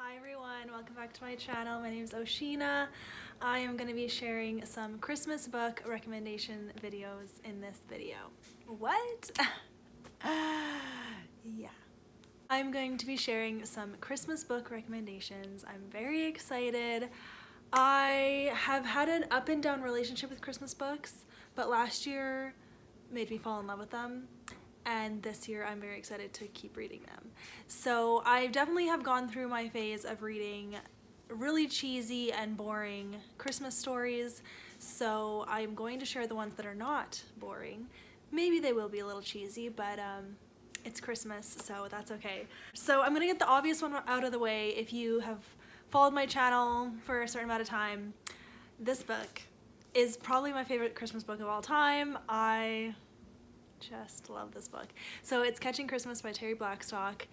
Hi everyone, welcome back to my channel. My name is O-Sheena. I am going to be sharing some Christmas book recommendation videos in this video. What? Yeah. I'm going to be sharing some Christmas book recommendations. I'm very excited. I have had an up and down relationship with Christmas books, but last year made me fall in love with them. And this year I'm very excited to keep reading them. So I definitely have gone through my phase of reading really cheesy and boring Christmas stories. So I'm going to share the ones that are not boring. Maybe they will be a little cheesy, but it's Christmas, so that's okay. So I'm gonna get the obvious one out of the way. If you have followed my channel for a certain amount of time, this book is probably my favorite Christmas book of all time. I just love this book. So it's Catching Christmas by Terry Blackstock,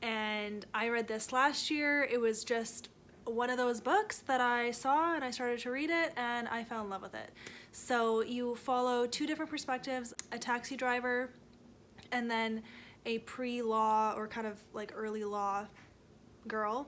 and I read this last year. It was just one of those books that I saw and I started to read it and I fell in love with it. So you follow two different perspectives, a taxi driver and then a pre-law or kind of like early law girl.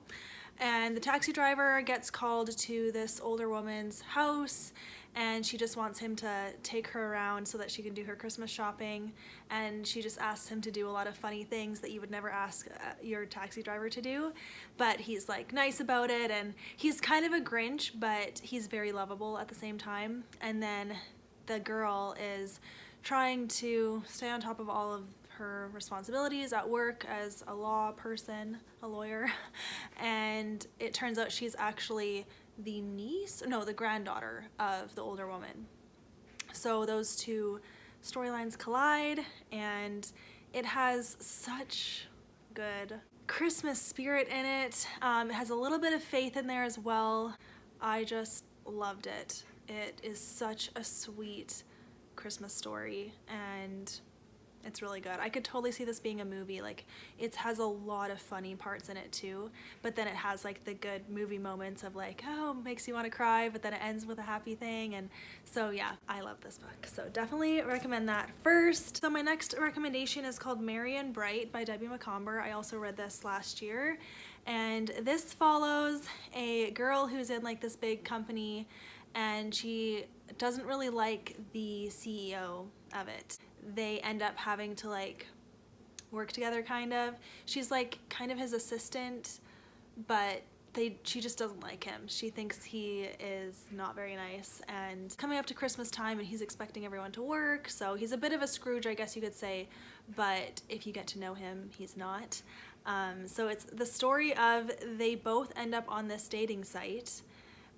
And the taxi driver gets called to this older woman's house and she just wants him to take her around so that she can do her Christmas shopping, and she just asks him to do a lot of funny things that you would never ask your taxi driver to do, but he's like nice about it, and he's kind of a Grinch, but he's very lovable at the same time. And then the girl is trying to stay on top of all of her responsibilities at work as a law person, a lawyer, and it turns out she's actually the granddaughter of the older woman. So those two storylines collide, and it has such good Christmas spirit in it. It has a little bit of faith in there as well. I just loved it. It is such a sweet Christmas story, and it's really good. I could totally see this being a movie. Like, it has a lot of funny parts in it too, but then it has like the good movie moments of like, oh, makes you want to cry, but then it ends with a happy thing. And so yeah, I love this book. So definitely recommend that first. So my next recommendation is called Marion Bright by Debbie Macomber. I also read this last year, and this follows a girl who's in like this big company, and she doesn't really like the CEO of it. They end up having to like work together kind of. She's like kind of his assistant, but she just doesn't like him. She thinks he is not very nice, and coming up to Christmas time and he's expecting everyone to work, so he's a bit of a Scrooge, I guess you could say, but if you get to know him, he's not. So it's the story of they both end up on this dating site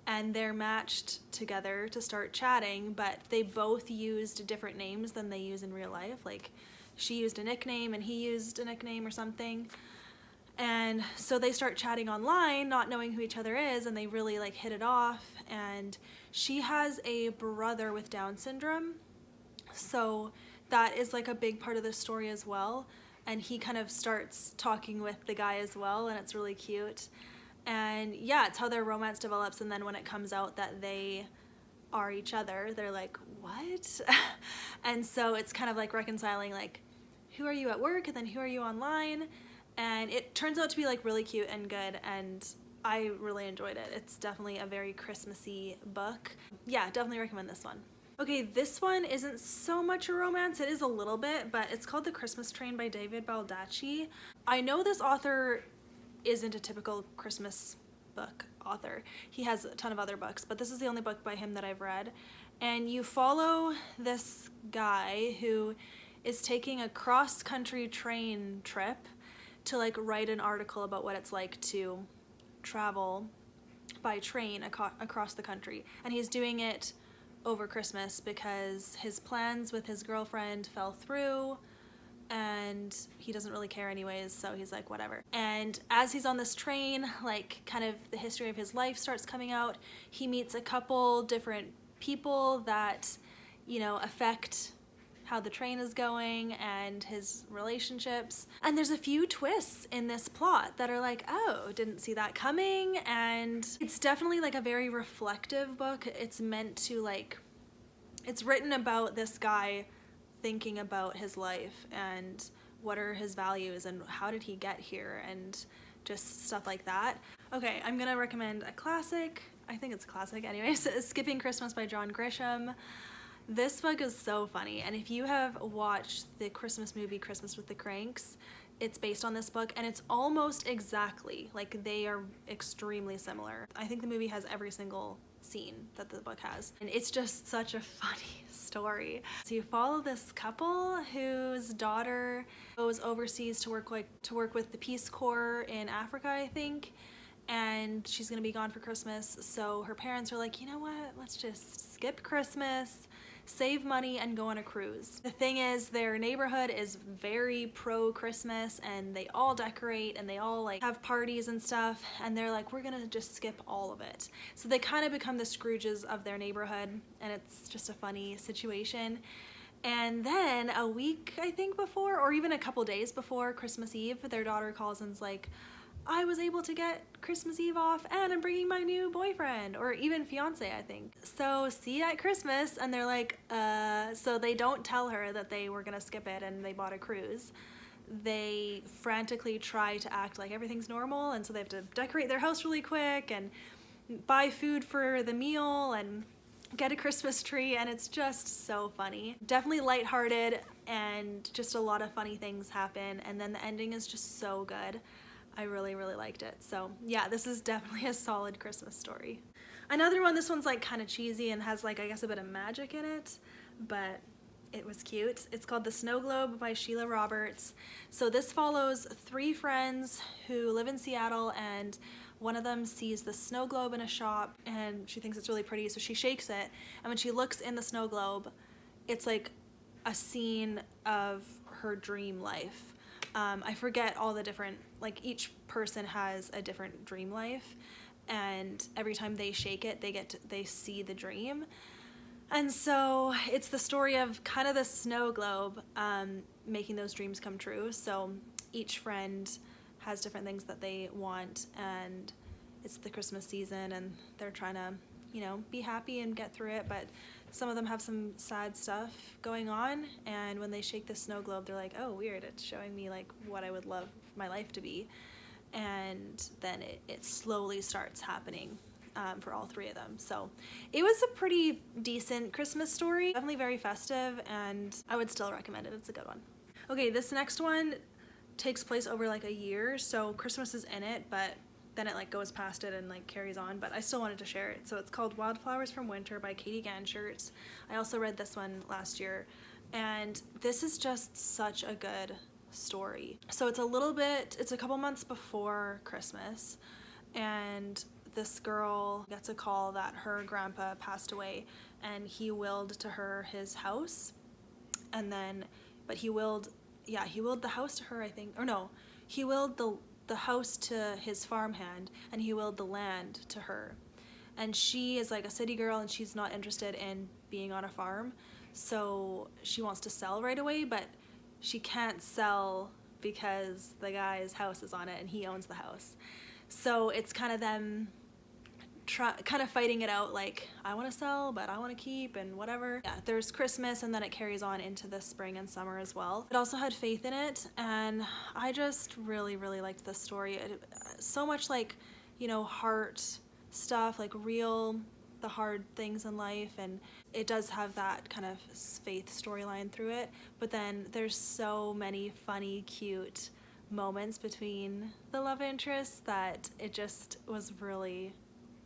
and they're matched together to start chatting, but they both used different names than they use in real life. Like, she used a nickname and he used a nickname or something. And so they start chatting online, not knowing who each other is, and they really like hit it off. And she has a brother with Down syndrome, so that is like a big part of the story as well. And he kind of starts talking with the guy as well, and it's really cute. And yeah, it's how their romance develops, and then when it comes out that they are each other, they're like, what? And so it's kind of like reconciling, like, who are you at work and then who are you online? And it turns out to be like really cute and good, and I really enjoyed it. It's definitely a very Christmassy book. Yeah, definitely recommend this one. Okay, this one isn't so much a romance. It is a little bit, but it's called The Christmas Train by David Baldacci. I know this author isn't a typical Christmas book author. He has a ton of other books, but this is the only book by him that I've read. And you follow this guy who is taking a cross-country train trip to like write an article about what it's like to travel by train across the country. And he's doing it over Christmas because his plans with his girlfriend fell through, and he doesn't really care anyways, so he's like, whatever. And as he's on this train, like kind of the history of his life starts coming out. He meets a couple different people that, you know, affect how the train is going and his relationships. And there's a few twists in this plot that are like, oh, didn't see that coming. And it's definitely like a very reflective book. It's meant to like, it's written about this guy thinking about his life and what are his values and how did he get here, and just stuff like that. Okay, I'm gonna recommend a classic. I think it's a classic anyways. Skipping Christmas by John Grisham. This book is so funny, and if you have watched the Christmas movie Christmas with the Cranks, it's based on this book, and it's almost exactly, like, they are extremely similar. I think the movie has every single scene that the book has, and it's just such a funny story. So you follow this couple whose daughter goes overseas to work with the Peace Corps in Africa, I think, and she's gonna be gone for Christmas. So her parents are like, you know what, let's just skip Christmas, save money, and go on a cruise. The thing is, their neighborhood is very pro-Christmas, and they all decorate and they all like have parties and stuff, and they're like, we're gonna just skip all of it. So they kind of become the Scrooges of their neighborhood, and it's just a funny situation. And then a week, I think, before, or even a couple days before Christmas Eve, their daughter calls and's like, I was able to get Christmas Eve off, and I'm bringing my new boyfriend, or even fiance, I think. So see you at Christmas. And they're like, so they don't tell her that they were gonna skip it and they bought a cruise. They frantically try to act like everything's normal, and so they have to decorate their house really quick and buy food for the meal and get a Christmas tree, and it's just so funny. Definitely lighthearted, and just a lot of funny things happen, and then the ending is just so good. I really, really liked it. So yeah, this is definitely a solid Christmas story. Another one, this one's like kind of cheesy and has like, I guess, a bit of magic in it, but it was cute. It's called The Snow Globe by Sheila Roberts. So this follows 3 friends who live in Seattle, and one of them sees the snow globe in a shop and she thinks it's really pretty, so she shakes it, and when she looks in the snow globe, it's like a scene of her dream life. I forget all the different, like, each person has a different dream life, and every time they shake it, they see the dream. And so it's the story of kind of the snow globe making those dreams come true. So each friend has different things that they want, and it's the Christmas season, and they're trying to, you know, be happy and get through it, but some of them have some sad stuff going on, and when they shake the snow globe, they're like, oh, weird, it's showing me like what I would love my life to be. And then it slowly starts happening for all 3 of them. So it was a pretty decent Christmas story, definitely very festive, and I would still recommend it. It's a good one. Okay, this next one takes place over like a year, so Christmas is in it, but then it like goes past it and like carries on, but I still wanted to share it. So it's called Wildflowers from Winter by Ganshert. I also read this one last year, and this is just such a good story. So it's a couple months before Christmas, and this girl gets a call that her grandpa passed away, and he willed to her his house, and then, but he willed the house to her, I think, or no, he willed the house to his farmhand, and he willed the land to her. And she is like a city girl, and she's not interested in being on a farm, so she wants to sell right away, but she can't sell because the guy's house is on it and he owns the house. So it's kind of them kind of fighting it out, like, I want to sell, but I want to keep, and whatever. Yeah, there's Christmas, and then it carries on into the spring and summer as well. It also had faith in it, and I just really, really liked this story. So much, like, you know, heart stuff, like the hard things in life, and it does have that kind of faith storyline through it, but then there's so many funny, cute moments between the love interests that it just was really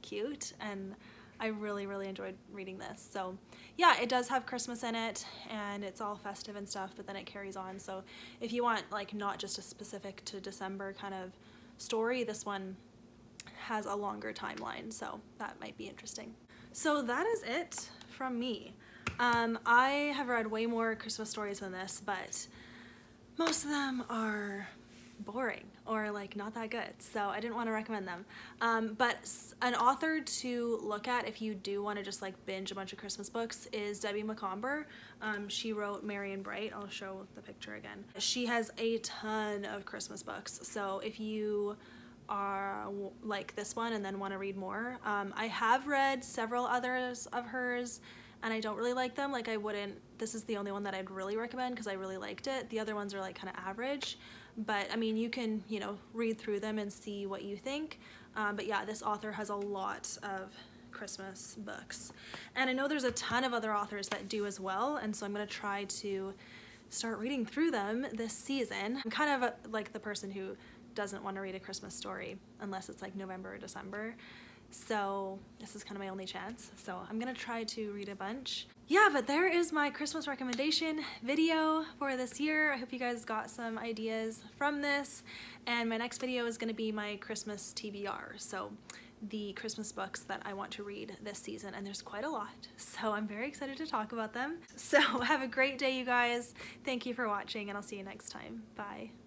cute, and I really, really enjoyed reading this. So yeah, it does have Christmas in it, and it's all festive and stuff, but then it carries on. So if you want, like, not just a specific to December kind of story, this one has a longer timeline, so that might be interesting. So that is it from me. I have read way more Christmas stories than this, but most of them are boring or like not that good, so I didn't want to recommend them. But an author to look at if you do want to just like binge a bunch of Christmas books is Debbie Macomber. She wrote Marion Bright. I'll show the picture again. She has a ton of Christmas books, so if you are like this one and then want to read more, I have read several others of hers and I don't really like them. Like, this is the only one that I'd really recommend because I really liked it. The other ones are like kind of average, but I mean, you can, you know, read through them and see what you think. But yeah, this author has a lot of Christmas books. And I know there's a ton of other authors that do as well, and so I'm gonna try to start reading through them this season. I'm kind of like the person who doesn't want to read a Christmas story unless it's like November or December. So this is kind of my only chance. So I'm gonna try to read a bunch. Yeah, but there is my Christmas recommendation video for this year. I hope you guys got some ideas from this. And my next video is gonna be my Christmas TBR. So the Christmas books that I want to read this season, and there's quite a lot. So I'm very excited to talk about them. So have a great day, you guys. Thank you for watching, and I'll see you next time. Bye.